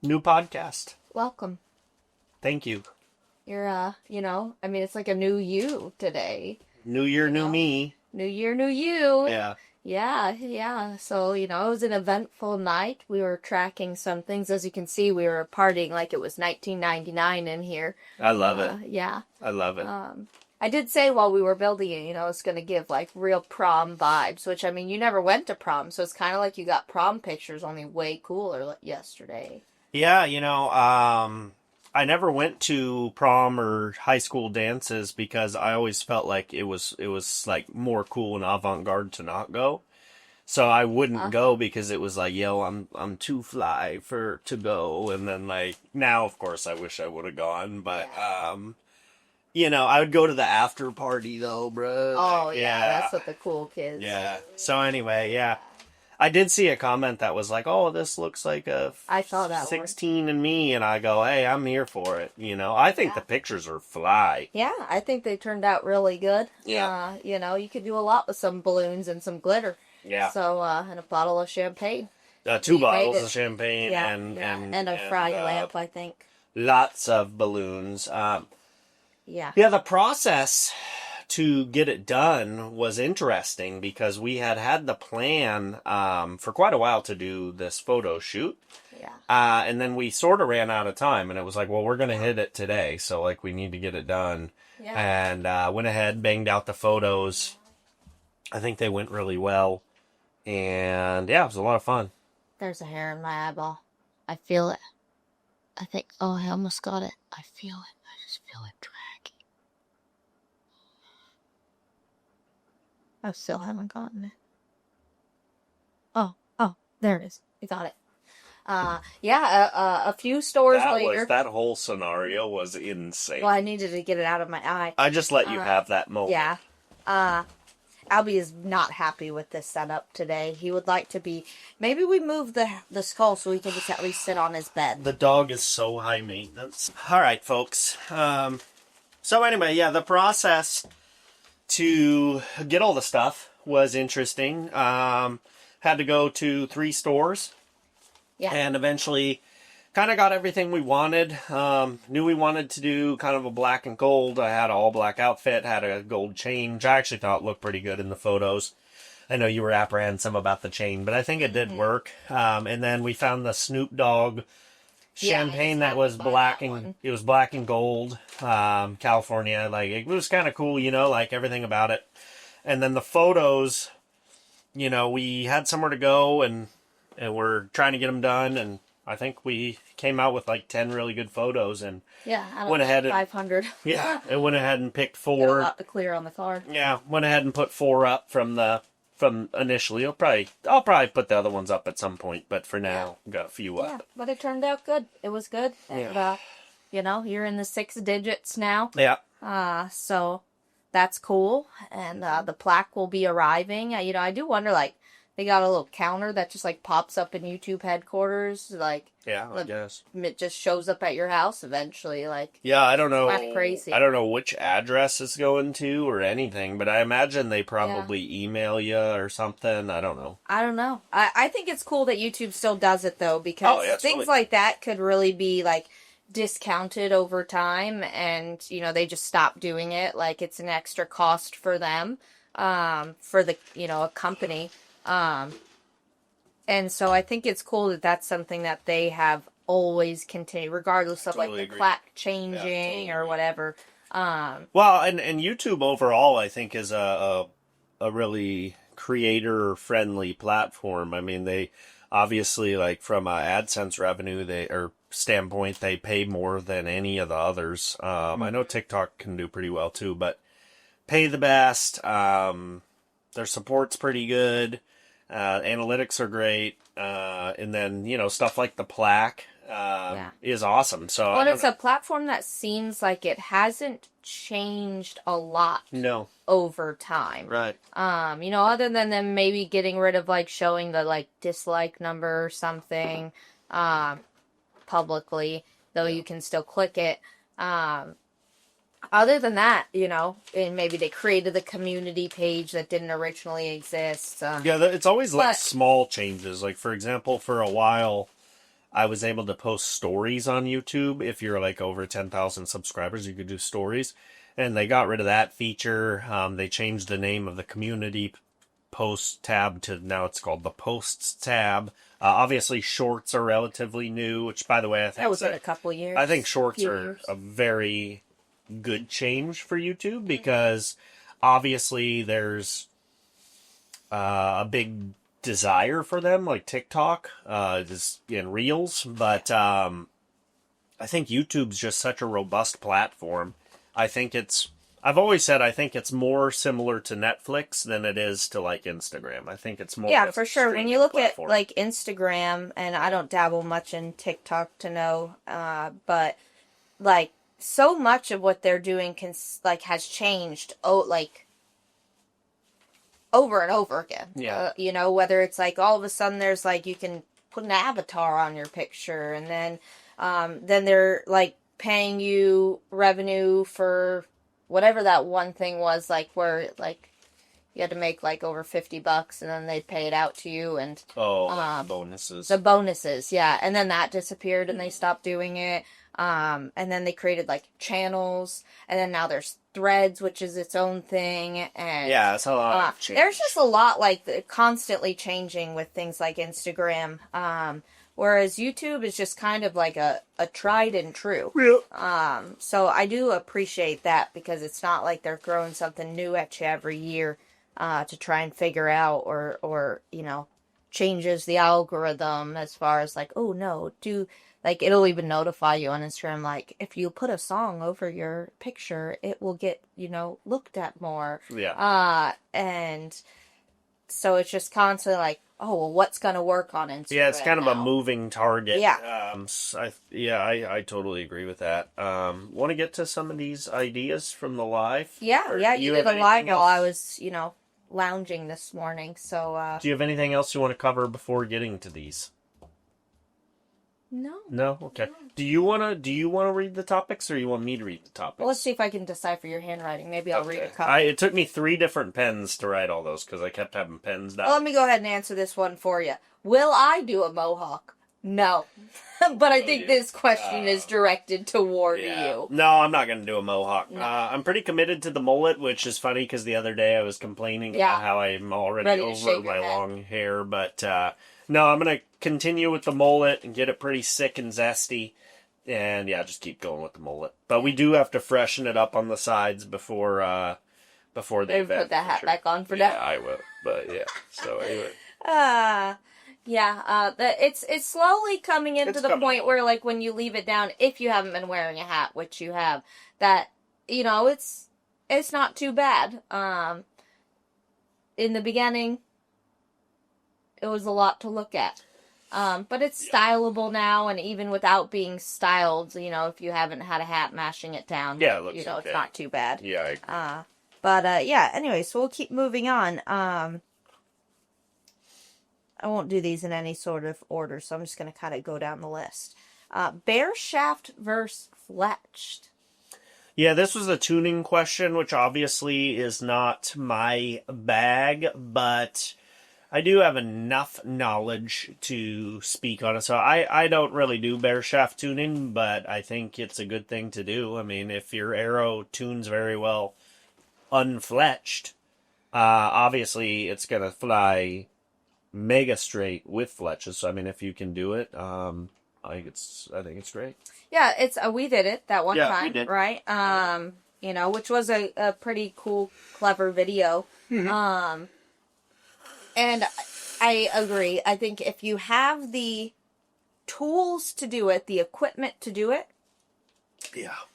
New podcast. Welcome. Thank you. You're, it's like a new you today. New year, new me. New year, new you. Yeah. Yeah. So, it was an eventful night. We were tracking some things. As you can see, we were partying like it was 1999 in here. I love it. Yeah. I love it. I did say while we were building it, it's going to give like real prom vibes, which, you never went to prom, so it's kind of like you got prom pictures, only way cooler yesterday. Yeah, I never went to prom or high school dances because I always felt like it was like more cool and avant-garde to not go. So I wouldn't go because it was like, yo, I'm too fly to go. And then like now, of course, I wish I would have gone, but I would go to the after party though, bro. Oh yeah, that's what the cool kids. Yeah. So anyway, yeah. I did see a comment that was like, "Oh, this looks like a I saw that 16 and me," and I go, "Hey, I'm here for it." I think the pictures are fly. Yeah, I think they turned out really good. Yeah. You could do a lot with some balloons and some glitter. Yeah. So, and a bottle of champagne. 2 bottles of champagne and a fry lamp, I think. Lots of balloons. Yeah, the process to get it done was interesting because we had the plan for quite a while to do this photo shoot. Yeah. And then we sort of ran out of time, and it was like, well, we're going to hit it today, so like we need to get it done. Yeah. And went ahead, banged out the photos. I think they went really well. And yeah, it was a lot of fun. There's a hair in my eyeball. I feel it. I think, I almost got it. I feel it. I just feel it dragging. I still haven't gotten it. Oh, there it is. We got it. A few stores later. That whole scenario was insane. Well, I needed to get it out of my eye. I just let you have that moment. Yeah. Albie is not happy with this setup today. He would like to be... Maybe we move the skull so he can just at least sit on his bed. The dog is so high maintenance. All right, folks. So anyway, the process to get all the stuff was interesting. Had to go to 3 stores. Yeah. And eventually kind of got everything we wanted. Knew we wanted to do kind of a black and gold. I had an all black outfit, had a gold chain, which I actually thought looked pretty good in the photos. I know you were apprehensive about the chain, but I think it did work. And then we found the Snoop Dogg champagne that was black it was black and gold, California. Like it was kind of cool, like everything about it. And then the photos, we had somewhere to go and we're trying to get them done, and I think we came out with like 10 really good photos, and went ahead 500. And went ahead and picked 4. Got a lot to clear on the card. Yeah, went ahead and put 4 up from initially. I'll probably put the other ones up at some point, but for now, got a few up. Yeah, but it turned out good. It was good. Yeah. And, you're in the 6 digits now. Yeah. So that's cool. And the plaque will be arriving. I do wonder, like, they got a little counter that just, like, pops up in YouTube headquarters. Like, yeah, I guess. It just shows up at your house eventually. Like, yeah, I don't know. That's crazy. I don't know which address it's going to or anything, but I imagine they probably email you or something. I don't know. I think it's cool that YouTube still does it, though, because things like that could really be, like, discounted over time, and, they just stop doing it. Like, it's an extra cost for them, for the, a company. And so I think it's cool that that's something that they have always continued, regardless of the plaque changing or whatever. Well, and YouTube overall, I think, is a really creator-friendly platform. I mean, they obviously, like, from a AdSense revenue, standpoint, they pay more than any of the others. I know TikTok can do pretty well too, but pay the best. Their support's pretty good. Analytics are great. And then, stuff like the plaque is awesome. So it's a platform that seems like it hasn't changed a lot over time. Right. Other than them maybe getting rid of, like, showing the, like, dislike number or something publicly, though you can still click it. Other than that, and maybe they created the community page that didn't originally exist. It's always like small changes. Like, for example, for a while, I was able to post stories on YouTube. If you're like over 10,000 subscribers, you could do stories. And they got rid of that feature. They changed the name of the community post tab to now it's called the posts tab. Obviously, shorts are relatively new, which, by the way, I think that was in a couple years. I think shorts are a very good change for YouTube because obviously there's a big desire for them, like TikTok, just in Reels. But I think YouTube's just such a robust platform. I've always said I think it's more similar to Netflix than it is to like Instagram. I think it's more. Yeah, for sure. When you look platform. at like Instagram, and I don't dabble much in TikTok to know, but like so much of what they're doing has changed. Like over and over again. Yeah. Whether it's like all of a sudden there's like you can put an avatar on your picture, and then they're like paying you revenue for whatever that one thing was, like where like you had to make like over $50 and then they'd pay it out to you, and bonuses. The bonuses, yeah. And then that disappeared and they stopped doing it. And then they created like channels, and then now there's Threads, which is its own thing, and yeah, it's a lot. There's just a lot like constantly changing with things like Instagram. Whereas YouTube is just kind of like a tried and true. Yeah. So I do appreciate that because it's not like they're throwing something new at you every year to try and figure out or changes the algorithm as far as like, oh no, like it'll even notify you on Instagram like if you put a song over your picture, it will get, looked at more. Yeah. And so it's just constantly like, oh, well, what's going to work on Instagram? Yeah, it's kind of a moving target. Yeah. I totally agree with that. Want to get to some of these ideas from the live? Yeah, you did a live while I was, lounging this morning. So, do you have anything else you want to cover before getting to these? No. No? Okay. No. Do you wanna read the topics, or you want me to read the topics? Well, let's see if I can decipher your handwriting. Maybe I'll read a couple. It took me 3 different pens to write all those because I kept having pens down. Well, let me go ahead and answer this one for you. Will I do a mohawk? No. But I think this question is directed toward you. No, I'm not going to do a mohawk. No. I'm pretty committed to the mullet, which is funny because the other day I was complaining about how I'm already over my long hair. But no, I'm going to continue with the mullet and get it pretty sick and zesty. And yeah, just keep going with the mullet. But we do have to freshen it up on the sides before the event. Put that hat back on for now. Yeah, I will. But yeah, so anyway. It's slowly coming into the point where, like, when you leave it down, if you haven't been wearing a hat, which you have, that, it's not too bad. In the beginning, it was a lot to look at. But it's stylable now, and even without being styled, if you haven't had a hat mashing it down, it looks okay. It's not too bad. Yeah, I agree. Anyway, so we'll keep moving on. I won't do these in any sort of order, so I'm just going to kind of go down the list. Bare shaft versus fletched. Yeah, this was a tuning question, which obviously is not my bag, but I do have enough knowledge to speak on it. So I don't really do bare shaft tuning, but I think it's a good thing to do. I mean, if your arrow tunes very well unfletched, obviously it's going to fly mega straight with fletches. So I mean, if you can do it, I think it's great. Yeah, we did it that one time, we did. Right? Which was a pretty cool, clever video. Mm-hmm. And I agree. I think if you have the tools to do it, the equipment to do it,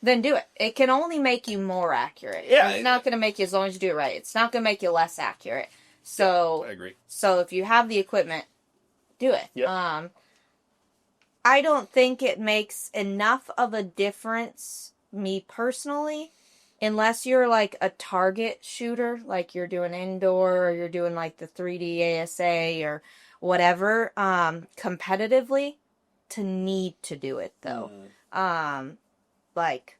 then do it. It can only make you more accurate. Yeah, it's not going to make you, as long as you do it right, it's not going to make you less accurate. So I agree. So if you have the equipment, do it. Yep. I don't think it makes enough of a difference, me personally, unless you're like a target shooter, like you're doing indoor or you're doing like the 3D ASA or whatever, competitively, to need to do it though. Like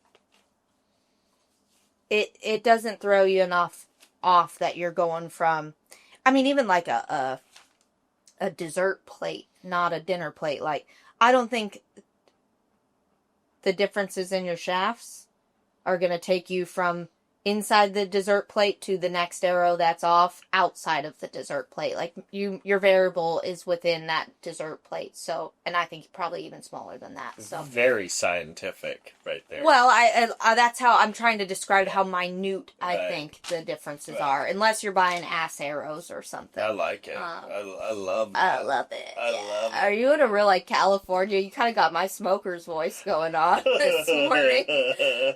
it doesn't throw you enough off that you're going from, I mean, even like a dessert plate, not a dinner plate. Like I don't think the differences in your shafts are going to take you from inside the dessert plate to the next arrow that's off outside of the dessert plate. Like, your variable is within that dessert plate. So, and I think probably even smaller than that. So very scientific right there. Well, I that's how I'm trying to describe how minute I think the differences are. Unless you're buying ass arrows or something. I like it. I love it. I love it. I love it. Are you in a real, like, California? You kind of got my smoker's voice going on this morning.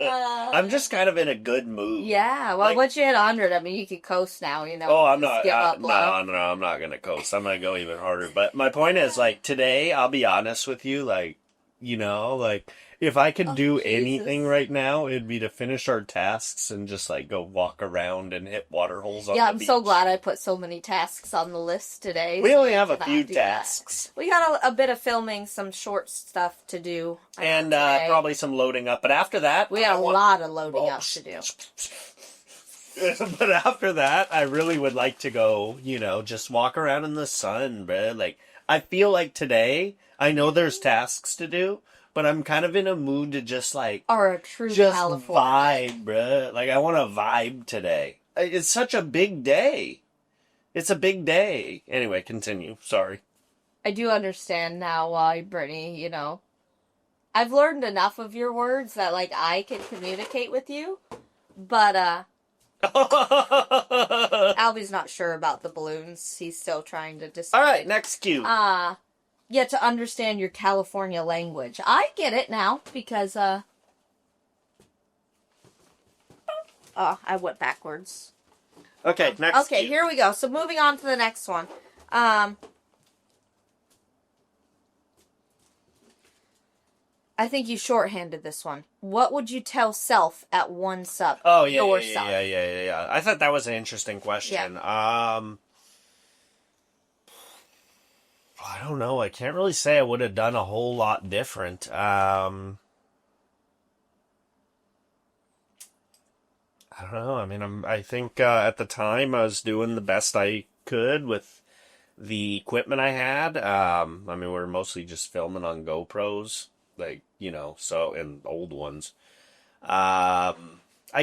I'm just kind of in a good mood. Yeah, well, once you hit 100, I mean, you could coast now, you know. Oh, I'm not. No, I'm not gonna coast. I'm gonna go even harder. But my point is, like, today, I'll be honest with you, like, you know, like, if I could do anything right now, it'd be to finish our tasks and just, like, go walk around and hit water holes on the beach. Yeah, I'm so glad I put so many tasks on the list today. We only have a few tasks. We got a bit of filming, some short stuff to do. And probably some loading up. But after that... We got a lot of loading up to do. But after that, I really would like to go, you know, just walk around in the sun, bro. Like, I feel like today, I know there's tasks to do, but I'm kind of in a mood to just, like... Or a true just California. Vibe, bro. Like, I want to vibe today. It's such a big day. It's a big day. Anyway, continue. Sorry. I do understand now why, Brittany, you know... I've learned enough of your words that, like, I can communicate with you, but, Albie's not sure about the balloons. He's still trying to decide. All right, next cue. Yeah, to understand your California language. I get it now, because, oh, I went backwards. Okay, next Okay, cue. here we go. So moving on to the next one. I think you shorthanded this one. What would you tell self at 1 sub? Oh, yeah. I thought that was an interesting question. Yeah. I don't know. I can't really say I would have done a whole lot different. I don't know. I mean, I think at the time I was doing the best I could with the equipment I had. I mean, we were mostly just filming on GoPros. Like, you know, so, and old ones. I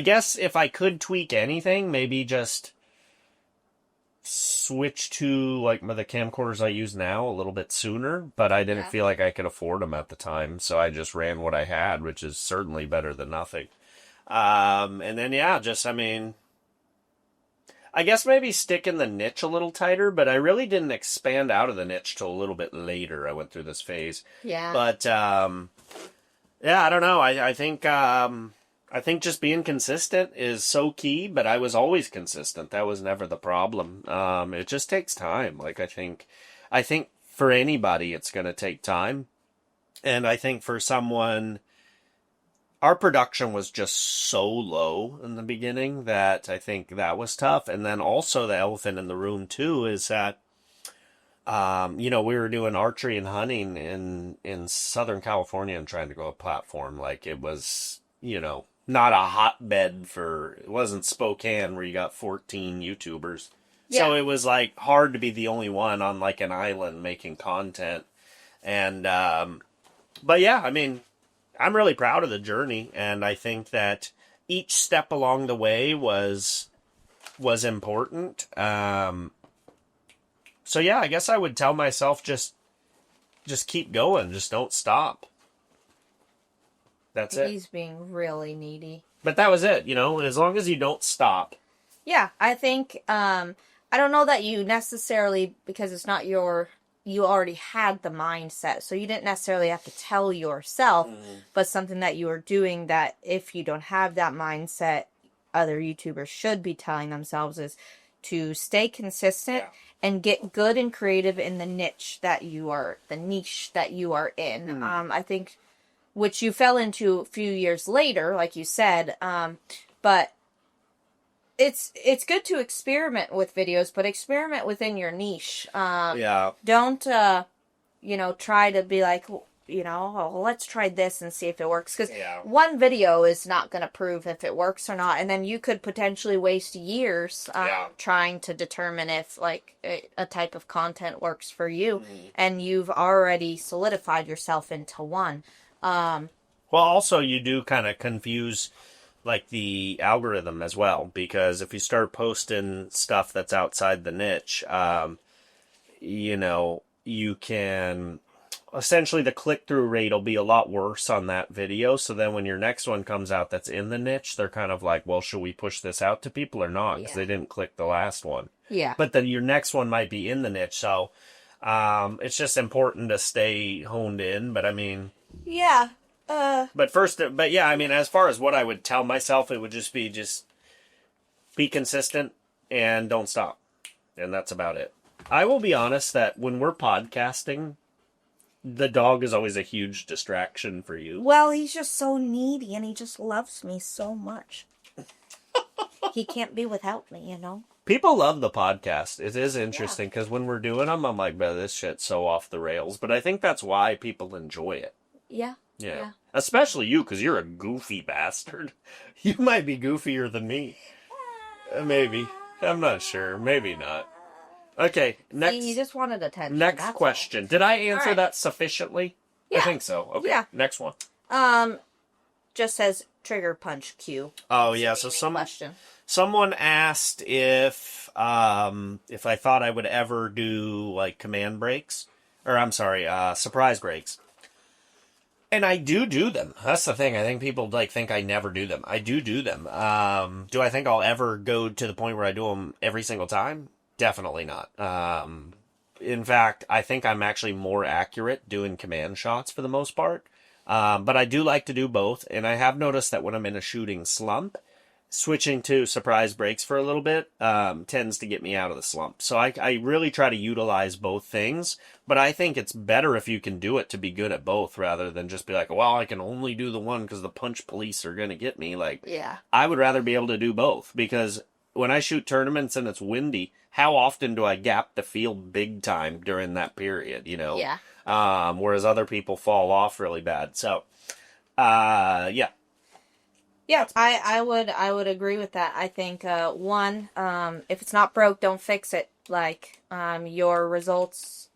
guess if I could tweak anything, maybe just switch to, like, the camcorders I use now a little bit sooner, but I didn't feel like I could afford them at the time, so I just ran what I had, which is certainly better than nothing. And then, yeah, just, I mean... I guess maybe stick in the niche a little tighter, but I really didn't expand out of the niche till a little bit later. I went through this phase. Yeah. But, yeah, I don't know. I think just being consistent is so key, but I was always consistent. That was never the problem. It just takes time. Like, I think for anybody, it's going to take time. And I think for someone... Our production was just so low in the beginning that I think that was tough. And then also the elephant in the room, too, is that, you know, we were doing archery and hunting in Southern California and trying to grow a platform. Like, it was, you know, not a hotbed for, it wasn't Spokane where you got 14 YouTubers. Yeah. So it was, like, hard to be the only one on, like, an island making content. And, but yeah, I mean... I'm really proud of the journey, and I think that each step along the way was important. So yeah, I guess I would tell myself just keep going, just don't stop. That's it. He's being really needy. But that was it, you know, as long as you don't stop. Yeah, I think, I don't know that you necessarily, because it's not you already had the mindset, so you didn't necessarily have to tell yourself, but something that you were doing that if you don't have that mindset, other YouTubers should be telling themselves is to stay consistent and get good and creative in the niche that you are in. I think, which you fell into a few years later, like you said, but it's good to experiment with videos, but experiment within your niche. Don't, you know, try to be like, oh, let's try this and see if it works. Because one video is not going to prove if it works or not. And then you could potentially waste years trying to determine if, like, a type of content works for you. Mm-hmm. And you've already solidified yourself into one. Well, also, you do kind of confuse, like, the algorithm as well. Because if you start posting stuff that's outside the niche, you can... Essentially, the click-through rate will be a lot worse on that video. So then when your next one comes out that's in the niche, they're kind of like, well, should we push this out to people or not? Because they didn't click the last one. Yeah. But then your next one might be in the niche. So it's just important to stay honed in. But I mean... Yeah. But yeah, I mean, as far as what I would tell myself, it would just be consistent and don't stop. And that's about it. I will be honest that when we're podcasting... The dog is always a huge distraction for you. Well, he's just so needy, and he just loves me so much. He can't be without me, People love the podcast. It is interesting, because when we're doing them, I'm like, man, this shit's so off the rails. But I think that's why people enjoy it. Yeah. Yeah. Especially you, because you're a goofy bastard. You might be goofier than me. Maybe. I'm not sure. Maybe not. Okay, next. He just wanted attention. Next question. Did I answer that sufficiently? Yeah. I think so. Okay. Yeah. Next one. Just says trigger punch Q. Oh yeah. So someone asked if I thought I would ever do like command breaks, or I'm sorry, surprise breaks. And I do them. That's the thing. I think people think I never do them. I do them. Do I think I'll ever go to the point where I do them every single time? Definitely not. In fact, I think I'm actually more accurate doing command shots for the most part. But I do like to do both. And I have noticed that when I'm in a shooting slump, switching to surprise breaks for a little bit tends to get me out of the slump. So I really try to utilize both things. But I think it's better if you can do it to be good at both rather than just be like, well, I can only do the one because the punch police are going to get me. I would rather be able to do both because when I shoot tournaments and it's windy, how often do I gap the field big time during that period, Yeah. Whereas other people fall off really bad. So, yeah. Yeah, I would agree with that. I think, if it's not broke, don't fix it. Your results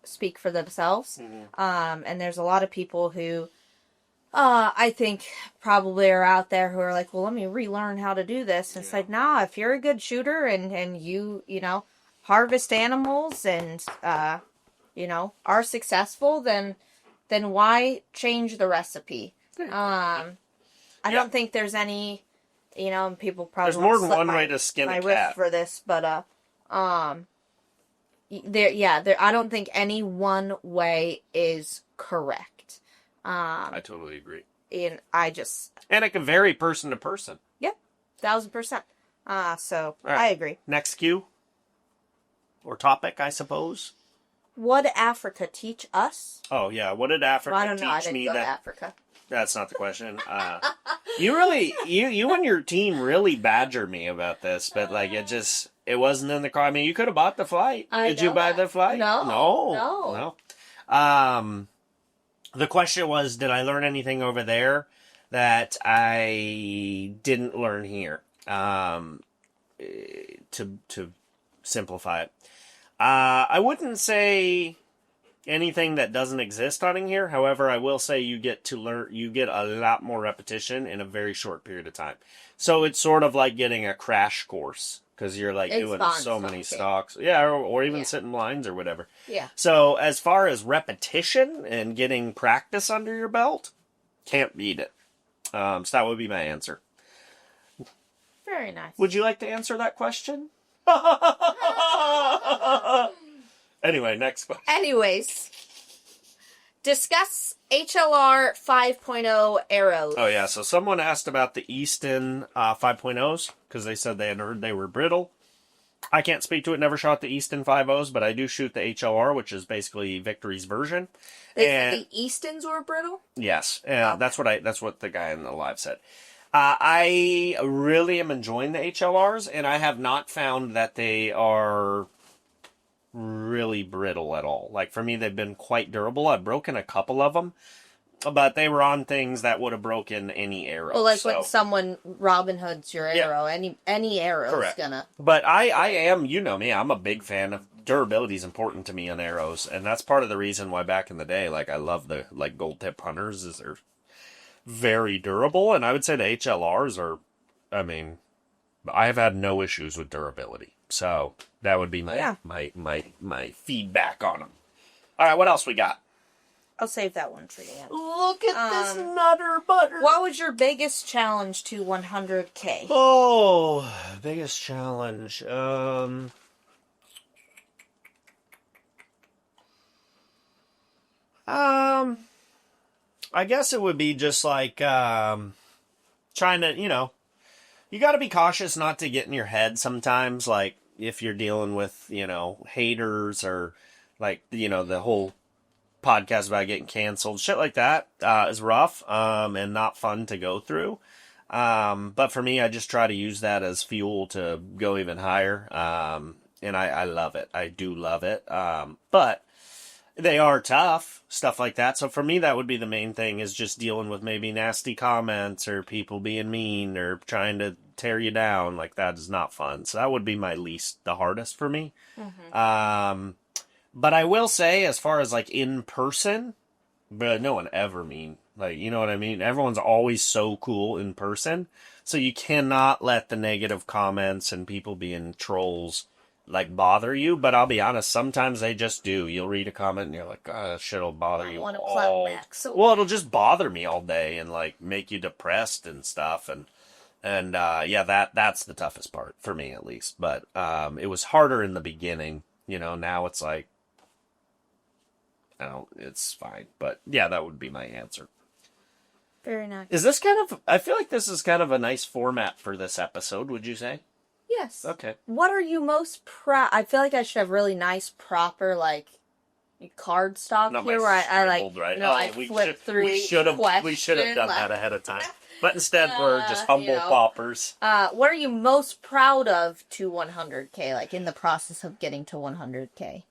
speak for themselves. Mm-hmm. And there's a lot of people who, I think probably are out there who are like, well, let me relearn how to do this. And it's like, nah, if you're a good shooter and you harvest animals and, are successful, then why change the recipe? I don't think there's any, people probably there's more than one way to skin a cat. Riff for this, but, I don't think any one way is correct. I totally agree. And it can vary person to person. Yep, 1,000%. So right. I agree. Next cue or topic, I suppose. What did Africa teach us? Oh yeah, what did Africa I don't know. teach I didn't me? Go to Africa. That's not the question. You and your team really badger me about this, but it wasn't in the car. I mean, you could have bought the flight. Did you buy the flight? No. The question was, did I learn anything over there that I didn't learn here? To simplify it, I wouldn't say anything that doesn't exist on here. However, I will say you get a lot more repetition in a very short period of time. So it's sort of like getting a crash course. Because you're doing so many stocks. Yeah, or even sitting lines or whatever. Yeah. So as far as repetition and getting practice under your belt, can't beat it. So that would be my answer. Very nice. Would you like to answer that question? Anyway, next question. Anyways. Discuss HLR 5.0 arrows. Oh, yeah. So someone asked about the Easton 5.0s because they said they had heard they were brittle. I can't speak to it. Never shot the Easton 5.0s, but I do shoot the HLR, which is basically Victory's version. The Eastons were brittle? Yes. Okay. That's what the guy in the live said. I really am enjoying the HLRs, and I have not found that they are really brittle at all. Like, for me, they've been quite durable. I've broken a couple of them, but they were on things that would have broken any arrow. Well, like when someone Robin Hood's your arrow, any arrow is gonna. But I am, you know me, I'm a big fan of durability is important to me on arrows, and that's part of the reason why back in the day, like I love the like gold tip hunters is they're very durable, and I would say the HLRs are, I mean, I've had no issues with durability, so that would be my feedback on them. All right, what else we got? I'll save that one for you. Look at this nutter butter. What was your biggest challenge to 100K? Oh, biggest challenge. I guess it would be just like trying to, you know, you got to be cautious not to get in your head sometimes. Like if you're dealing with, you know, haters or like, you know, the whole podcast about getting canceled, shit like that is rough and not fun to go through. But for me, I just try to use that as fuel to go even higher. And I love it. I do love it. But they are tough, stuff like that. So for me, that would be the main thing is just dealing with maybe nasty comments or people being mean or trying to tear you down. Like that is not fun. So that would be the hardest for me. Mm-hmm. But I will say, as far as like in person, but no one ever mean, like, you know what I mean? Everyone's always so cool in person. So you cannot let the negative comments and people being trolls like bother you. But I'll be honest, sometimes they just do. You'll read a comment and you're like, oh, shit'll bother you all. Well, it'll just bother me all day and like make you depressed and stuff. And yeah, that's the toughest part for me at least. But it was harder in the beginning. You know, now it's like, it's fine. But yeah, that would be my answer. Very nice. Is this I feel like this is kind of a nice format for this episode, would you say? Yes. Okay. What are you most proud? I feel like I should have really nice, proper, like, card stock here where I like, right? I flip through we should have done that ahead of time. But instead, we're just humble paupers. What are you most proud of to 100K, like in the process of getting to 100K?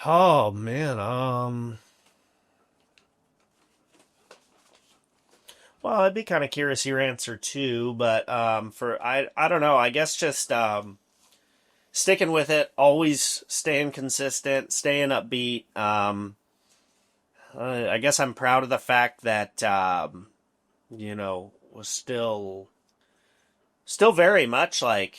Oh, man. Well, I'd be kind of curious your answer too, but I don't know. I guess just sticking with it, always staying consistent, staying upbeat. I guess I'm proud of the fact that you know, was still very much like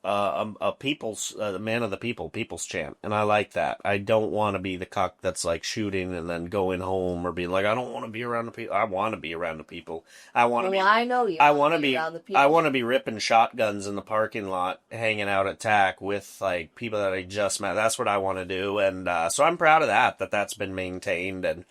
a people's man of the people's champ, and I like that. I don't want to be the cuck that's like shooting and then going home or being like, I don't want to be around the people. I want to be around the people. I want to be. I know you. I want to be. I want to be ripping shotguns in the parking lot, hanging out at TAC with like people that I just met. That's what I want to do, and so I'm proud of that's been maintained and.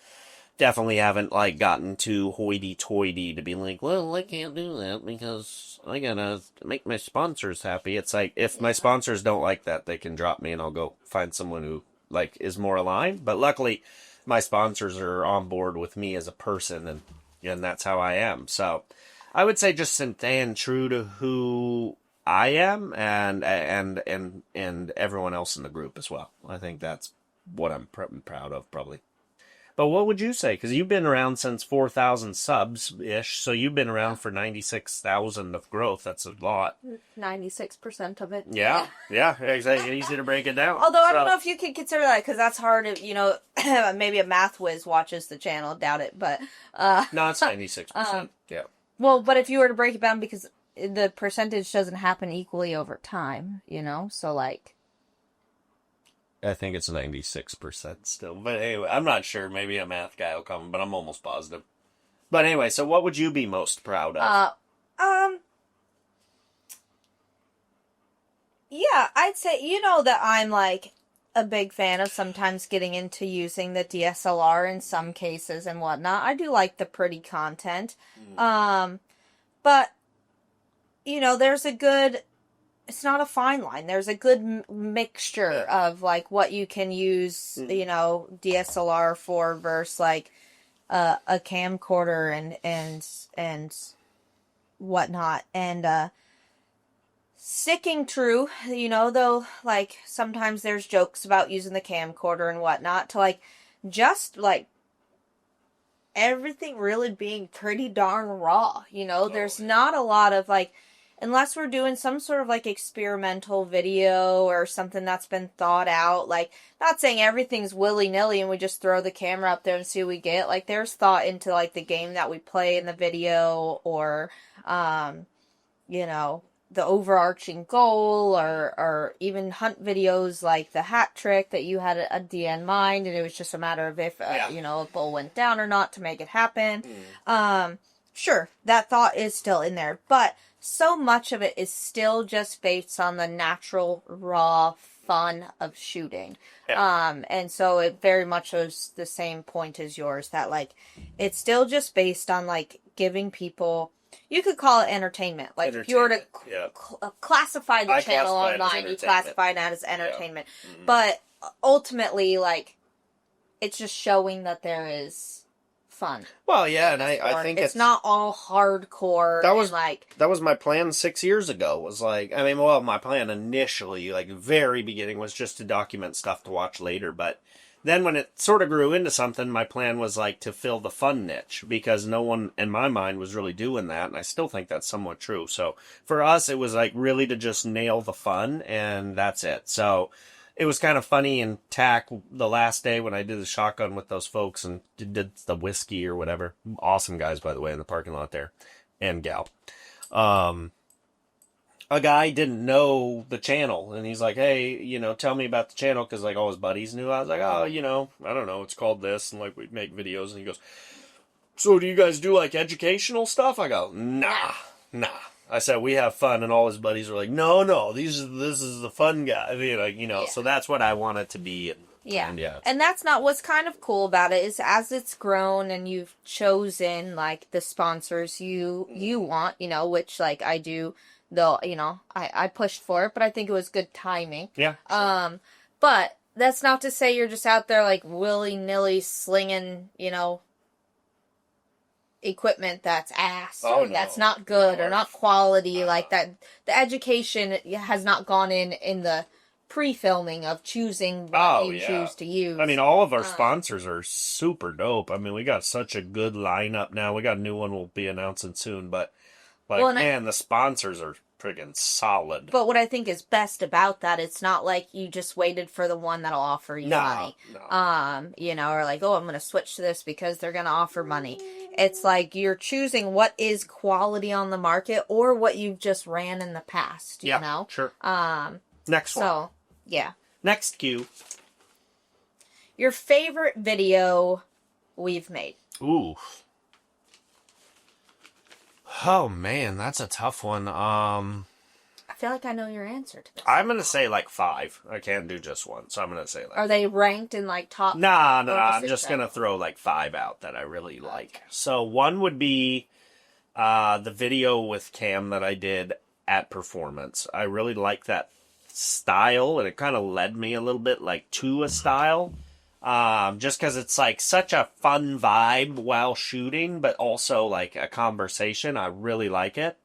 Definitely haven't like gotten too hoity-toity to be like, well, I can't do that because I gotta make my sponsors happy. It's like if my sponsors don't like that, they can drop me and I'll go find someone who like is more aligned. But luckily, my sponsors are on board with me as a person, and that's how I am. So I would say just staying true to who I am and everyone else in the group as well. I think that's what I'm proud of, probably. But what would you say? Because you've been around since 4,000 subs-ish, so you've been around for 96,000 of growth. That's a lot. 96% of it. Yeah, exactly. Easy to break it down. Although I don't know if you can consider that, because that's hard to, you know, maybe a math whiz watches the channel, doubt it, but... no, it's 96%, yeah. Well, but if you were to break it down, because the percentage doesn't happen equally over time, you know, so like... I think it's 96% still. But anyway, I'm not sure. Maybe a math guy will come, but I'm almost positive. But anyway, so what would you be most proud of? Yeah, I'd say, you know that I'm like a big fan of sometimes getting into using the DSLR in some cases and whatnot. I do like the pretty content. But, you know, there's a good... It's not a fine line. There's a good mixture of like what you can use, you know, DSLR for versus like a camcorder and whatnot. And sticking true, though, like, sometimes there's jokes about using the camcorder and whatnot, to, like, just, like, everything really being pretty darn raw, There's not a lot of, like, unless we're doing some sort of, like, experimental video or something that's been thought out, like, not saying everything's willy-nilly and we just throw the camera up there and see what we get. Like, there's thought into, like, the game that we play in the video, or, the overarching goal, or even hunt videos like the hat trick that you had at the end mind, and it was just a matter of if, a bull went down or not to make it happen. Sure, that thought is still in there, but so much of it is still just based on the natural, raw fun of shooting. Yeah. And so it very much was the same point as yours, that, like, it's still just based on, like, giving people, you could call it entertainment. Like, if you were to classify the channel online, you classify that as entertainment. Yeah. Mm-hmm. But ultimately, like, it's just showing that there is fun. Well, yeah, and I think it's not all hardcore. That was my plan 6 years ago. Was like, I mean, well, my plan initially, like, very beginning, was just to document stuff to watch later, but then when it sort of grew into something, my plan was, like, to fill the fun niche, because no one in my mind was really doing that, and I still think that's somewhat true. So for us, it was, like, really to just nail the fun, and that's it. So it was kind of funny in TAC the last day when I did the shotgun with those folks and did the whiskey or whatever. Awesome guys, by the way, in the parking lot there, and gal. A guy didn't know the channel, and he's like, hey, tell me about the channel, because, like, all his buddies knew. I was like, oh, I don't know, it's called this, and, like, we make videos, and he goes, so do you guys do, like, educational stuff? I go, nah. I said, we have fun, and all his buddies were like, no, this is the fun guy, yeah. So that's what I want it to be. And that's not what's kind of cool about it, is as it's grown and you've chosen, like, the sponsors you want, which, like, I do. Though, I pushed for it, but I think it was good timing. Yeah. But that's not to say you're just out there, like, willy-nilly slinging, equipment that's ass, or that's not good, or not quality, like that. The education has not gone in the pre-filming of choosing what you choose to use. I mean, all of our sponsors are super dope. I mean, we got such a good lineup now. We got a new one we'll be announcing soon, but, like, the sponsors are friggin' solid. But what I think is best about that, it's not like you just waited for the one that'll offer you money. No. Or like, I'm going to switch to this because they're going to offer money. It's like you're choosing what is quality on the market, or what you've just ran in the past, you know? Sure. Next one. So, yeah. Next cue. Your favorite video we've made. Ooh. Oh, man, that's a tough one. I feel like I know your answer to this. I'm going to say, like, 5. I can't do just one, so I'm going to say, like... Are they ranked in, like, top... Nah, I'm just going to throw, like, 5 out that I really like. So, one would be the video with Cam that I did at Performance. I really like that style, and it kind of led me a little bit, like, to a style. Just because it's, like, such a fun vibe while shooting, but also, like, a conversation. I really like it.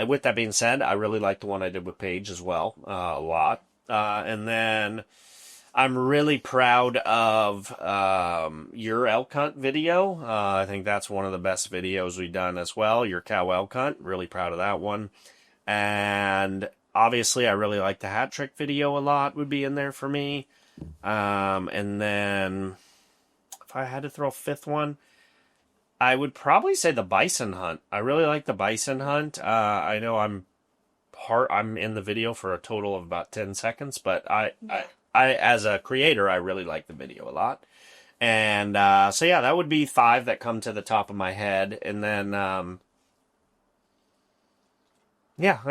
With that being said, I really like the one I did with Paige as well, a lot. And then I'm really proud of your elk hunt video. I think that's one of the best videos we've done as well, your cow elk hunt. Really proud of that one. And obviously, I really like the hat trick video a lot, would be in there for me. And then if I had to throw a 5th one, I would probably say the bison hunt. I really like the bison hunt. I know I'm in the video for a total of about 10 seconds, but I as a creator, I really like the video a lot. And so yeah, that would be 5 that come to the top of my head. And then I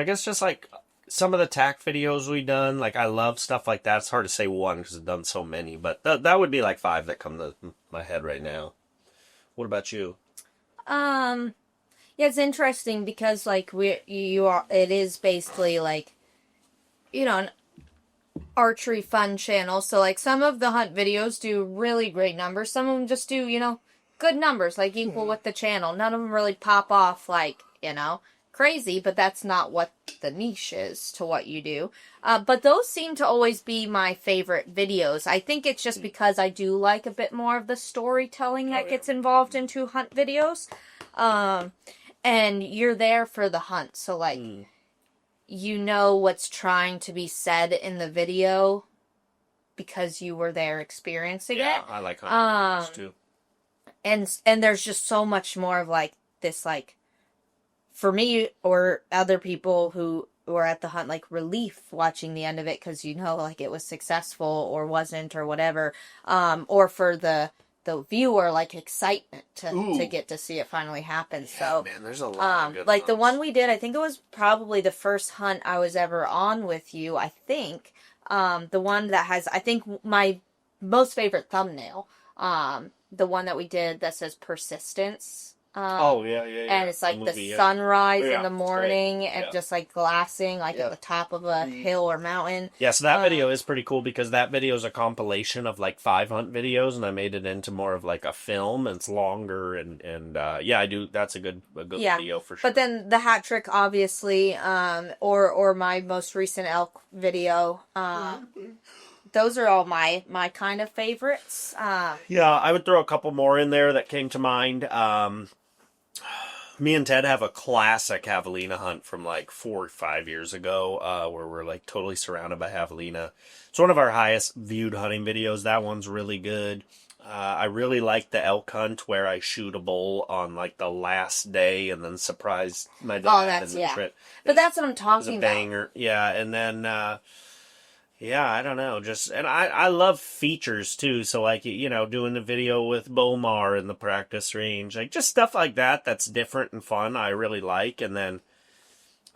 guess just like some of the TAC videos we've done, like, I love stuff like that. It's hard to say one because I've done so many, but that would be like 5 that come to my head right now. What about you? Yeah, it's interesting because, like, it is basically like, an archery fun channel. So, like, some of the hunt videos do really great numbers. Some of them just do, good numbers, like, equal with the channel. None of them really pop off, like, crazy, but that's not what the niche is to what you do. But those seem to always be my favorite videos. I think it's just because I do like a bit more of the storytelling that gets involved into hunt videos. And you're there for the hunt, so like, you know what's trying to be said in the video because you were there experiencing it. Yeah, I like hunting videos too. And there's just so much more of like this, like, for me or other people who were at the hunt, like, relief watching the end of it because you know, like, it was successful or wasn't or whatever. Or for the viewer, like, excitement to get to see it finally happen. Yeah, so man, there's a lot of good like hunts. the one we did, I think it was probably the first hunt I was ever on with you. I think the one that has, I think, my most favorite thumbnail. The one that we did that says persistence. And it's like the sunrise in the morning and just like glassing like at the top of a hill or mountain. Yeah, so that video is pretty cool because that video is a compilation of like 5 hunt videos, and I made it into more of like a film, and it's longer and yeah, I do. That's a good video for sure. But then the hat trick, obviously, or my most recent elk video. Those are all my kind of favorites. Yeah, I would throw a couple more in there that came to mind. Me and Ted have a classic javelina hunt from like 4 or 5 years ago, where we're like totally surrounded by javelina. It's one of our highest viewed hunting videos. That one's really good. I really like the elk hunt where I shoot a bull on like the last day and then surprise my dad. Oh, that's But that's what I'm talking about. Banger, yeah, and then. Yeah, I don't know. And I love features too. So like, you know, doing the video with Bomar in the practice range, like just stuff like that. That's different and fun. I really like. And then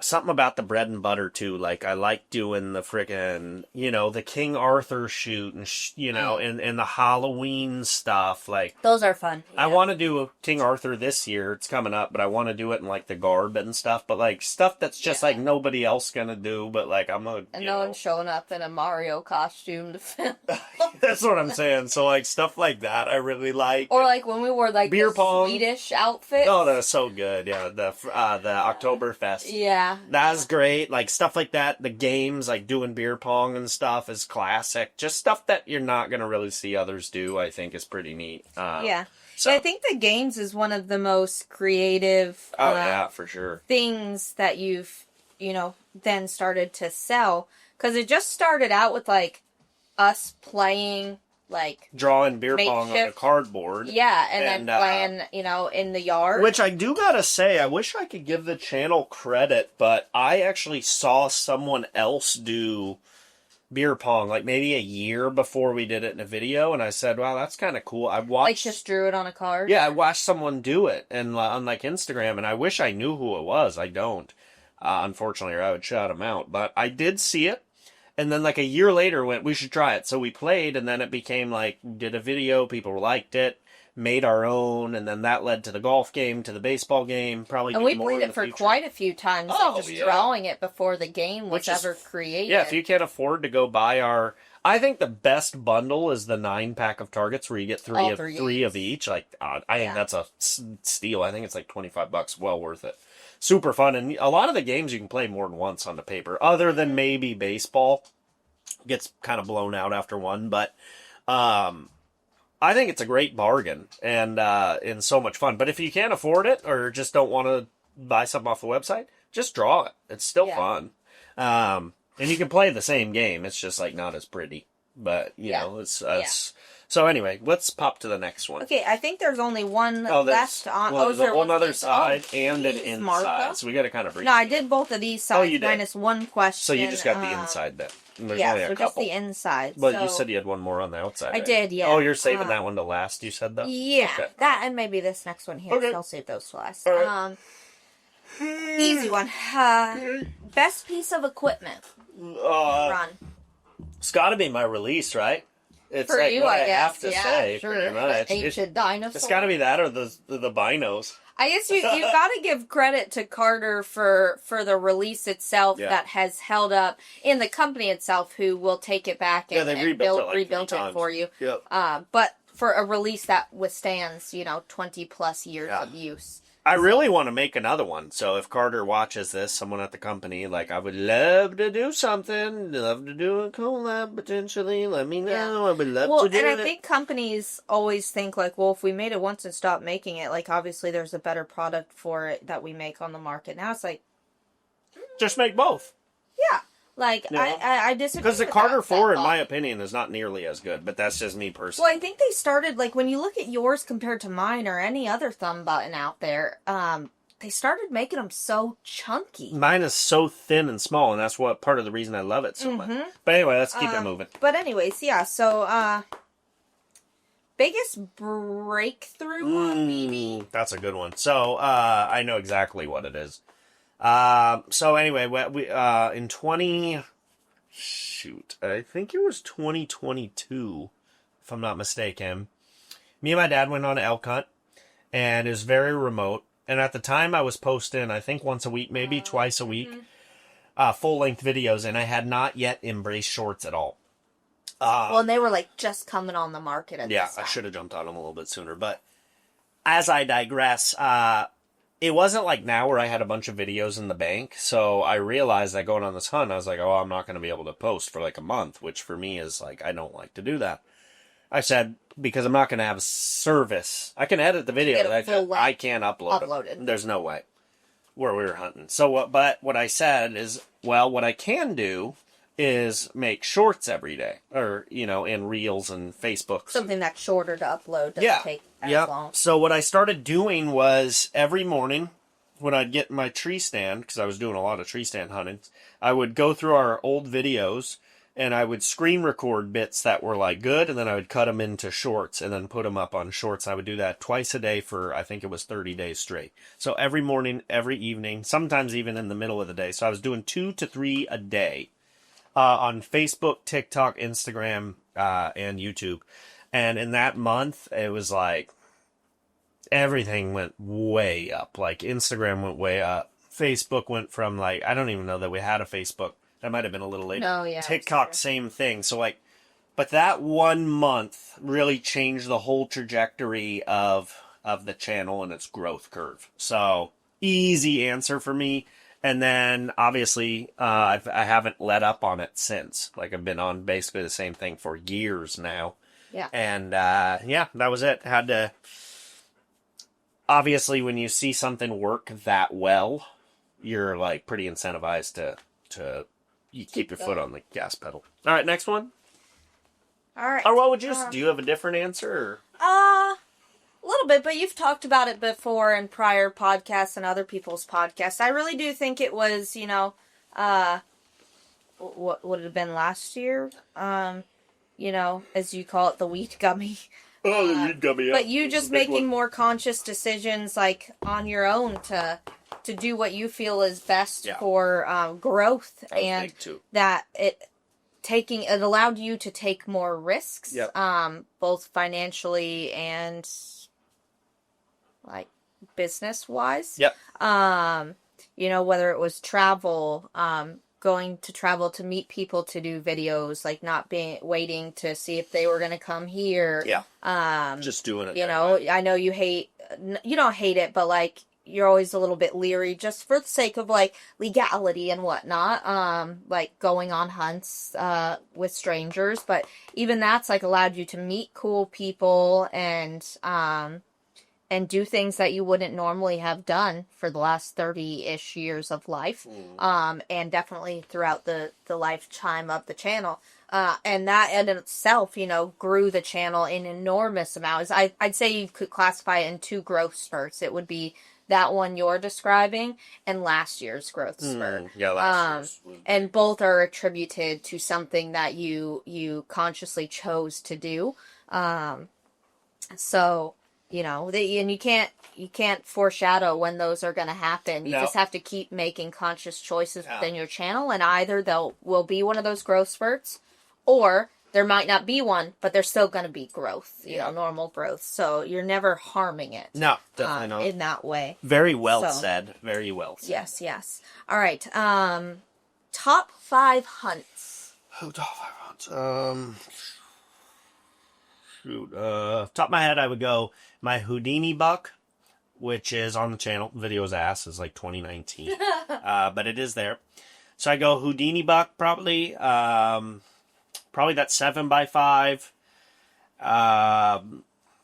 something about the bread and butter too. Like I like doing the frickin', you know, the King Arthur shoot and you know, and the Halloween stuff. Like those are fun. Yeah. I want to do a King Arthur this year. It's coming up, but I want to do it in like the garb and stuff. But like stuff that's just like nobody else gonna do. But like I'm gonna. And no one's showing up in a Mario costume to film. That's what I'm saying. So like stuff like that, I really like. Or like when we wore like beer pong Swedish outfits. Oh, that's so good. Yeah, the Oktoberfest. Yeah. That's great. Like, stuff like that. The games, like doing beer pong and stuff is classic. Just stuff that you're not going to really see others do, I think, is pretty neat. Yeah. So I think the games is one of the most creative for sure. things that you've, you know, then started to sell. Because it just started out with, like, us playing, like... drawing beer pong on a cardboard. Yeah, and then playing, you know, in the yard. Which I do gotta say, I wish I could give the channel credit, but I actually saw someone else do beer pong, like maybe a year before we did it in a video, and I said, wow, that's kind of cool. I watched... like, just drew it on a card? Yeah, I watched someone do it and on, like, Instagram, and I wish I knew who it was. I don't, unfortunately, or I would shout him out. But I did see it. And then, like, a year later, we should try it. So we played, and then it became, like, did a video, people liked it, made our own, and then that led to the golf game, to the baseball game, probably. And we played it for quite a few times, drawing it before the game was ever created. Yeah, if you can't afford to go buy our... I think the best bundle is the 9-pack of targets where you get three of each. Like, I think that's a steal. I think it's like $25, well worth it. Super fun, and a lot of the games you can play more than once on the paper, other than maybe baseball. Gets kind of blown out after one, but I think it's a great bargain and so much fun. But if you can't afford it or just don't want to buy something off the website, just draw it. It's still fun. And you can play the same game. It's just like not as pretty, but you know, it's So anyway, let's pop to the next one. Okay, I think there's only one left on. Well, there's one other side and an inside, Martha. So we got to kind of brief. No, I did both of these sides minus one question. So you just got the inside then. Yeah, so just the inside. But you said you had one more on the outside. I did, yeah. Oh, you're saving that one to last, you said, though? Yeah, okay. That and maybe this next one here. Okay. So I'll save those to last. Right. Easy one. Best piece of equipment. Run. It's got to be my release, right? It's for like you, what I guess. have to say. Sure. Ancient dinosaur. It's got to be that or the binos. I guess you got to give credit to Carter for the release itself that has held up, in the company itself, who will take it back and rebuilt it for you. Yep. But for a release that withstands, 20 plus years of use. I really want to make another one. So if Carter watches this, someone at the company, like, I would love to do something. Love to do a collab potentially. Let me know. Yeah. I would love to do it. And I think companies always think like, well, if we made it once and stopped making it, like obviously there's a better product for it that we make on the market. Now it's like, just make both. Yeah. Like, I disagree. Because the Carter 4, in my opinion, is not nearly as good, but that's just me personally. Well, I think they started, like, when you look at yours compared to mine or any other thumb button out there, they started making them so chunky. Mine is so thin and small, and that's what part of the reason I love it so much. But anyway, let's keep it moving. But anyways, yeah, so, biggest breakthrough one, maybe? That's a good one. So, I know exactly what it is. So anyway, we in I think it was 2022, if I'm not mistaken. Me and my dad went on an elk hunt, and it was very remote. And at the time, I was posting, I think once a week, maybe twice a week, full-length videos, and I had not yet embraced shorts at all. Well, and they were like just coming on the market at this time. I should have jumped on them a little bit sooner. But as I digress, it wasn't like now where I had a bunch of videos in the bank. So I realized that going on this hunt, I was like, oh, I'm not going to be able to post for like a month, which for me is like, I don't like to do that. I said, because I'm not going to have service. I can edit the video. I can't upload it. There's no way where we were hunting. So, but what I said is, well, what I can do is make shorts every day, or, in Reels and Facebook. Something that's shorter to upload doesn't take as long. So what I started doing was every morning when I'd get my tree stand, because I was doing a lot of tree stand hunting, I would go through our old videos and I would screen record bits that were like good, and then I would cut them into shorts and then put them up on shorts. I would do that twice a day for, I think it was 30 days straight. So every morning, every evening, sometimes even in the middle of the day. So I was doing 2 to 3 a day. On Facebook, TikTok, Instagram, and YouTube. And in that month, it was like, everything went way up. Like, Instagram went way up. Facebook went from, like, I don't even know that we had a Facebook. That might have been a little later. No, yeah. TikTok, same thing. So, like, but that 1 month really changed the whole trajectory of the channel and its growth curve. So, easy answer for me. And then, obviously, I haven't let up on it since. Like, I've been on basically the same thing for years now. Yeah. And, that was it. Had to... Obviously, when you see something work that well, you're, like, pretty incentivized to you keep your foot on the gas pedal. All right, next one. All right. Or what would you... do you have a different answer? A little bit, but you've talked about it before in prior podcasts and other people's podcasts. I really do think it was, what would it have been last year? As you call it, the wheat gummy. Oh, the wheat gummy, yeah. But you just making more conscious decisions, like, on your own to do what you feel is best for growth. That was big too. That it allowed you to take more risks, both financially and... like business wise. Yep. Whether it was travel, going to travel to meet people to do videos, like not waiting to see if they were going to come here. Yeah. Just doing it. I know you don't hate it, but like you're always a little bit leery just for the sake of like legality and whatnot. Like going on hunts, with strangers, but even that's like allowed you to meet cool people and do things that you wouldn't normally have done for the last 30-ish years of life. And definitely throughout the lifetime of the channel. And that in itself, grew the channel in enormous amounts. I'd say you could classify it in 2 growth spurts. It would be that one you're describing and last year's growth spurt. Yeah, last year's. And both are attributed to something that you consciously chose to do. So... and you can't foreshadow when those are going to happen. You just have to keep making conscious choices within your channel, and either will be one of those growth spurts, or there might not be one, but there's still going to be growth, normal growth. So you're never harming it. No, definitely not. In that way. Very well said. Very well said. Yes. All right. Top 5 hunts. Oh, top 5 hunts. Shoot. Top of my head, I would go my Houdini buck which is on the channel. Video's ass is like 2019. But it is there. So I go Houdini buck, probably. Probably that 7x5.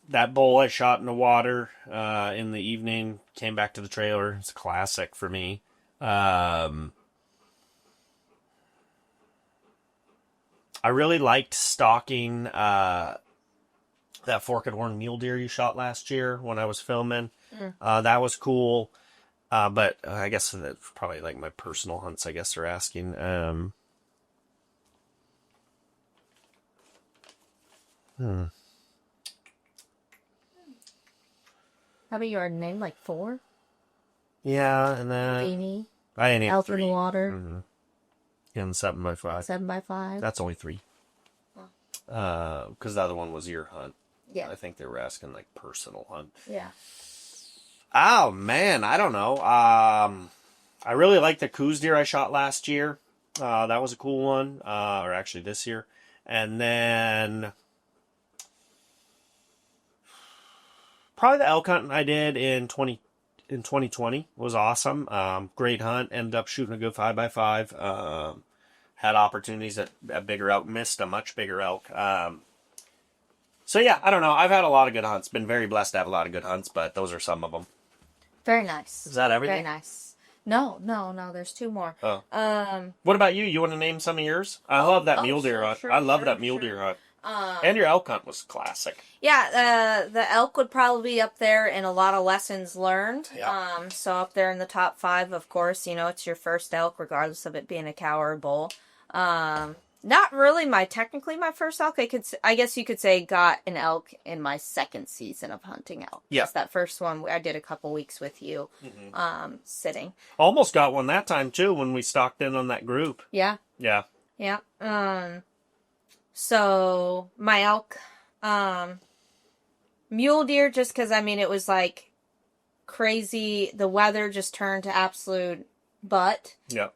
That bull I shot in the water in the evening. Came back to the trailer. It's a classic for me. I really liked stalking that forked horn mule deer you shot last year when I was filming. That was cool. But I guess that's probably like my personal hunts, I guess they're asking. How about your name, like 4? Yeah, and then... Beanie. I ain't Elf in the water. Mm-hmm. And 7x5. 7x5. That's only 3. Because the other one was ear hunt. Yeah. I think they were asking like personal hunt. Yeah. Oh man, I don't know. I really liked the coos deer I shot last year. That was a cool one. Or actually this year. And then probably the elk hunt I did in 2020 was awesome. Great hunt. Ended up shooting a good 5x5. Had opportunities at bigger elk. Missed a much bigger elk. So yeah, I don't know. I've had a lot of good hunts. Been very blessed to have a lot of good hunts, but those are some of them. Very nice. Is that everything? Very nice. No. There's 2 more. Oh. What about you? You want to name some of yours? I love that mule deer hunt. I love that mule deer hunt. And your elk hunt was classic. Yeah, the elk would probably be up there in a lot of lessons learned. Yeah. So up there in the top 5, of course, it's your first elk, regardless of it being a cow or a bull. Not really technically my first elk. I guess you could say got an elk in my second season of hunting elk. Yeah. Just that first one I did a couple weeks with you, sitting. Almost got one that time too when we stalked in on that group. Yeah. Yeah. Yeah. So my elk, mule deer, just because it was like crazy. The weather just turned to absolute butt. Yeah.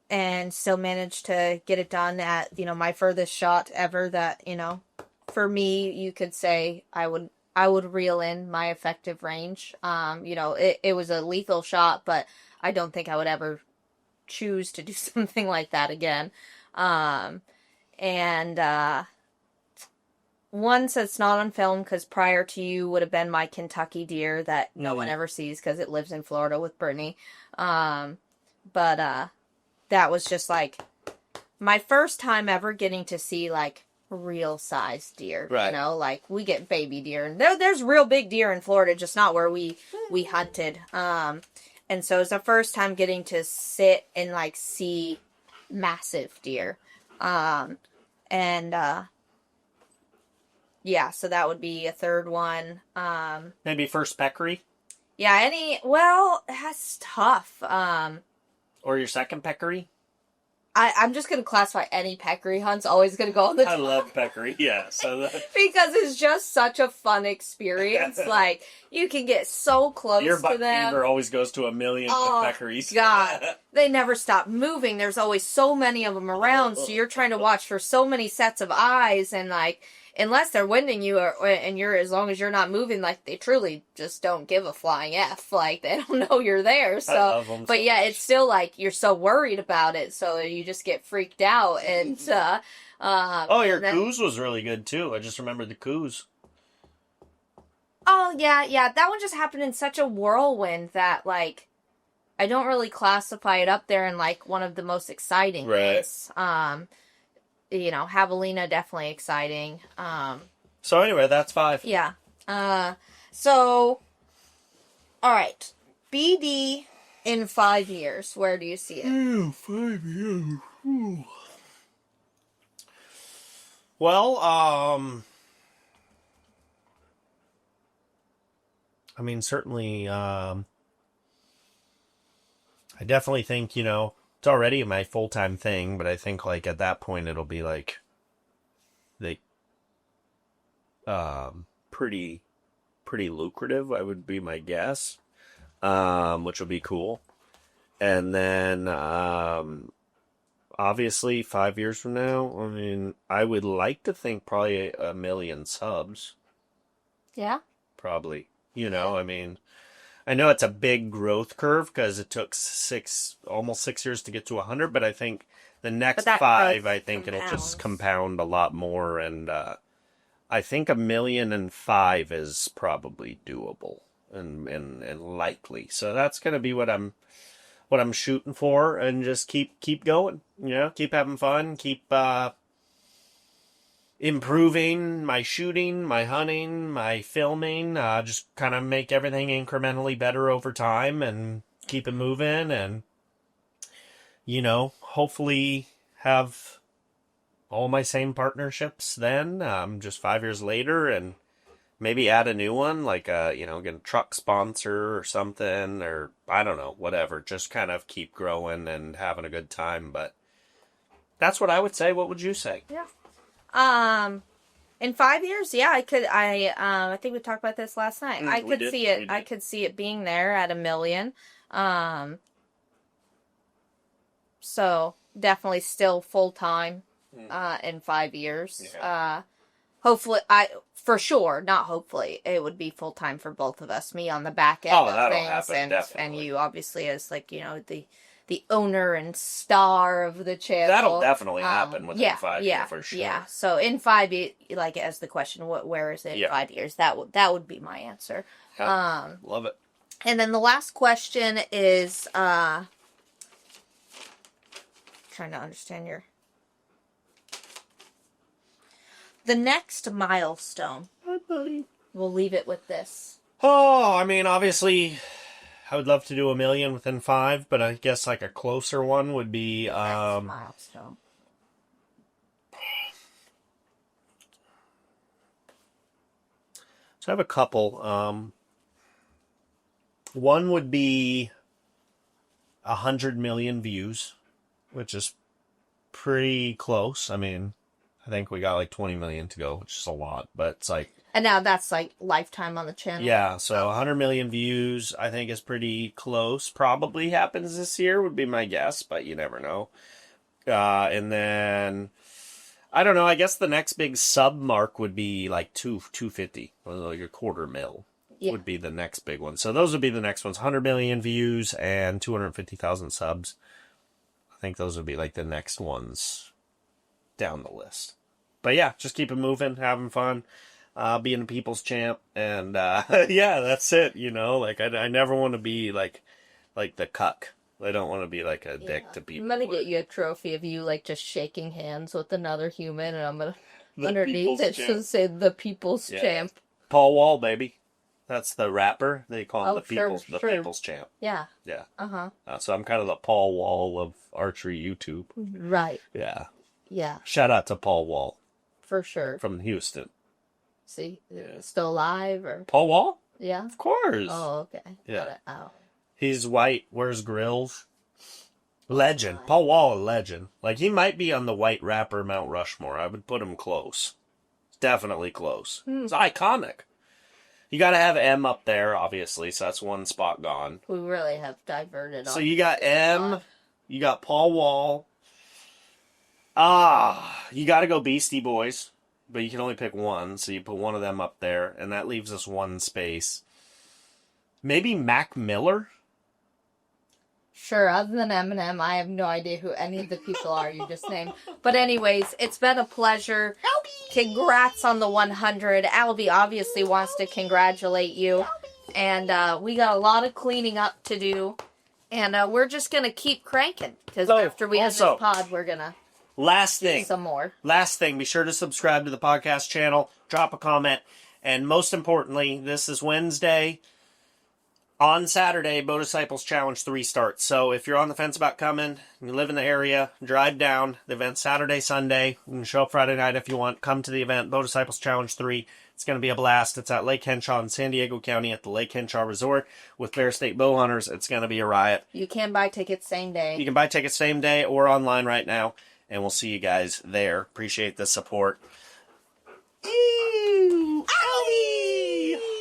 And still managed to get it done at, my furthest shot ever that, for me, you could say I would reel in my effective range. It was a lethal shot, but I don't think I would ever choose to do something like that again. Once it's not on film, because prior to you would have been my Kentucky deer that no one ever sees because it lives in Florida with Brittany. But that was just like my first time ever getting to see like real size deer. Right. Like we get baby deer, and there's real big deer in Florida, just not where we hunted. And so it's the first time getting to sit and like see massive deer. Yeah, so that would be a third one. Maybe first peccary? Yeah, that's tough. Or your second peccary? I'm just going to classify any peccary hunts always going to go on the top. I love peccary, yeah. Because it's just such a fun experience. Like, you can get so close your to buck them. fever always goes to 1,000,000 peccaries. God. They never stop moving. There's always so many of them around, so you're trying to watch for so many sets of eyes, and like, unless they're winding you, and as long as you're not moving, like, they truly just don't give a flying F. Like, they don't know you're there. So, I love them but yeah, it's still like you're so worried about it, so you just get freaked out. And your coos was really good too. I just remembered the coos. Oh yeah, that one just happened in such a whirlwind that like I don't really classify it up there in like one of the most exciting ones. Javelina, definitely exciting. So anyway, that's 5. Yeah. So, all right. BD in 5 years, where do you see it? 5 years. Ooh. Well, certainly, I definitely think, it's already my full-time thing, but I think, like, at that point, it'll be, like, pretty lucrative, I would be my guess, which will be cool. And then, obviously, 5 years from now, I would like to think probably 1,000,000 subs. Yeah? Probably. You know, I mean, I know it's a big growth curve because it took almost 6 years to get to 100, but I think the next five, I think it'll just compound a lot more, and I think 1,000,005 is probably doable and likely. So that's gonna be what I'm shooting for, and just keep going. You know, keep having fun, keep improving my shooting, my hunting, my filming, just kind of make everything incrementally better over time and keep it moving, and, you know, hopefully have all my same partnerships then, just 5 years later, and maybe add a new one, like get a truck sponsor or something, or I don't know, whatever. Just kind of keep growing and having a good time. But that's what I would say. What would you say? Yeah. In 5 years, yeah, I could. I think we talked about this last night. I could see it. I could see it being there at 1,000,000. So definitely still full time. In 5 years. Yeah. Hopefully, for sure, not hopefully, it would be full time for both of us. Me on the back end of things, and you obviously as the owner and star of the channel. That'll definitely happen within 5 years for sure. Yeah. So in 5 years, like as the question, where is it in 5 years? That would be my answer. Yeah. Love it. And then the last question is trying to understand your. The next milestone. Hi, buddy. We'll leave it with this. Oh, I mean, obviously, I would love to do 1,000,000 within 5, but I guess like a closer one would be next milestone. So I have a couple. One would be 100 million views, which is pretty close. I mean, I think we got like 20 million to go, which is a lot, but it's like... And now that's like lifetime on the channel. Yeah, so 100 million views, I think, is pretty close. Probably happens this year, would be my guess, but you never know. And then, I don't know, I guess the next big sub mark would be like 250, like a 250,000 would be the next big one. So those would be the next ones, 100 million views and 250,000 subs. I think those would be like the next ones down the list. But yeah, just keep it moving, having fun, being a people's champ, and yeah, that's it. You know, like I never want to be like the cuck. I don't want to be like a dick to people. I'm gonna get you a trophy of you like just shaking hands with another human, and I'm gonna underneath it should say the people's champ. Paul Wall, baby. That's the rapper. They call him the people's champ. Yeah. Yeah. Uh-huh. So I'm kind of the Paul Wall of archery YouTube. Right. Yeah. Yeah. Shout out to Paul Wall. For sure. From Houston. See? Still alive or? Paul Wall? Yeah. Of course. Oh, okay. Yeah. Oh. He's white, wears grills. Legend. Paul Wall, a legend. Like, he might be on the white rapper Mount Rushmore. I would put him close. Definitely close. It's iconic. You gotta have M up there, obviously, so that's one spot gone. We really have diverted. So you got M, you got Paul Wall. You gotta go Beastie Boys, but you can only pick one, so you put one of them up there, and that leaves us one space. Maybe Mac Miller? Sure, other than Eminem, I have no idea who any of the people are you just named. But anyways, it's been a pleasure. Albie! Congrats on the 100. Albie obviously wants to congratulate you. And we got a lot of cleaning up to do. And we're just going to keep cranking. Because after we end this pod, we're going to do some more. Last thing, be sure to subscribe to the podcast channel. Drop a comment. And most importantly, this is Wednesday. On Saturday, Bow Disciples Challenge 3 starts. So if you're on the fence about coming, you live in the area, drive down. The event's Saturday, Sunday. You can show up Friday night if you want. Come to the event, Bow Disciples Challenge 3. It's going to be a blast. It's at Lake Henshaw in San Diego County at the Lake Henshaw Resort with Bear State Bow Hunters. It's going to be a riot. You can buy tickets same day. You can buy tickets same day or online right now. And we'll see you guys there. Appreciate the support.